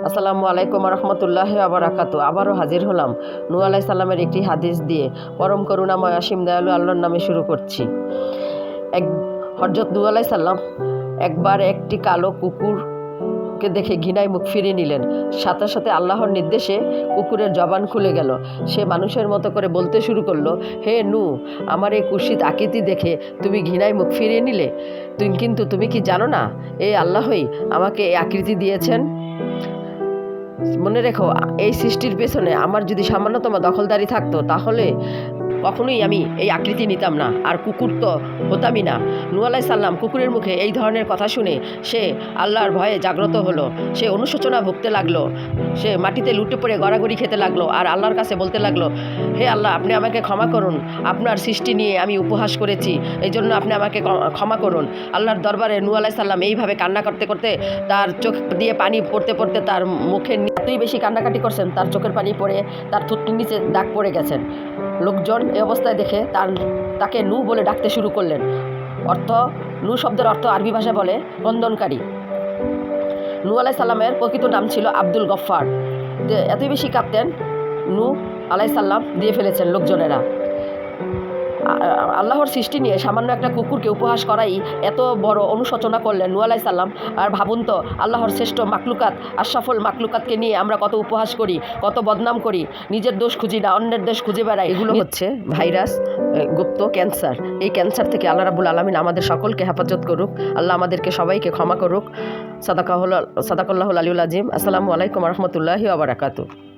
আসসালামু আলাইকুম রহমতুল্লাহি ওয়া বারাকাতু। আবারও হাজির হলাম নূহ আলাইহিস সালামের একটি হাদিস দিয়ে। পরম করুণাময় অসীম দয়ালু আল্লাহর নামে শুরু করছি। হযরত নূহ আলাইহিস সালাম একবার একটি কালো কুকুরকে দেখে ঘৃণায় মুখ ফিরিয়ে নিলেন। সাথে সাথে আল্লাহর নির্দেশে কুকুরের জবান খুলে গেল। সে মানুষের মতো করে বলতে শুরু করলো, হে নূহ, আমার এই কুৎসিত আকৃতি দেখে তুমি ঘৃণায় মুখ ফিরিয়ে নিলে? কিন্তু তুমি কি জানো না, এই আল্লাহই আমাকে এই আকৃতি দিয়েছেন? মনে রেখো, এই সৃষ্টির পেছনে আমার যদি সামান্যতম দখলদারি থাকতো তাহলে কখনোই আমি এই আকৃতি নিতাম না, আর কুকুর তো হতামই না। নূহ আলাইহিস সালাম কুকুরের মুখে এই ধরনের কথা শুনে সে আল্লাহর ভয়ে জাগ্রত হলো। সে অনুশোচনা ভুগতে লাগলো। সে মাটিতে লুটে পড়ে গড়াগড়ি খেতে লাগলো আর আল্লাহর কাছে বলতে লাগলো, হে আল্লাহ, আপনি আমাকে ক্ষমা করুন। আপনার সৃষ্টি নিয়ে আমি উপহাস করেছি, এই জন্য আপনি আমাকে ক্ষমা করুন। আল্লাহর দরবারে নূহ আলাইহিস সালাম এইভাবে কান্না করতে করতে তার চোখ দিয়ে পানি পড়তে পড়তে তার মুখের এতই বেশি কান্নাকাটি করছেন, তার চোখের পানি পড়ে তার থুতনির নিচে দাগ পড়ে গেছেন। লোকজন এই অবস্থায় দেখে তাকে নূহ বলে ডাকতে শুরু করলেন। নূহ শব্দের অর্থ আরবি ভাষা বলে ক্রন্দনকারী। নূহ আলাইহিস সালামের প্রকৃত নাম ছিল আব্দুল গফফার। এতই বেশি কাঁদতেন, নূহ আলাইহিস সালাম দিয়ে ফেলেছেন লোকজনেরা। আল্লাহর সৃষ্টি নিয়ে সামান্য একটা কুকুরকে উপহাস করাই এত বড় অনুশোচনা করলেন নূহ আলাইহিস সালাম। আর ভাবুন তো, আল্লাহর শ্রেষ্ঠ মাকলুকাত, আশরাফুল মাকলুকাতকে নিয়ে আমরা কত উপহাস করি, কত বদনাম করি, নিজের দোষ খুঁজি না, অন্যের দোষ খুঁজে বেড়াই। এগুলো হচ্ছে ভাইরাস, গুপ্ত ক্যান্সার। এই ক্যান্সার থেকে আল্লাহ রাব্বুল আলামিন আমাদের সকলকে হেফাজত করুক। আল্লাহ আমাদেরকে সবাইকে ক্ষমা করুক। সাদাকাল্লাহুল আলিয়্যুল আযীম। আসসালামু আলাইকুম রহমতুল্লাহি ওয়া বারাকাতুহু।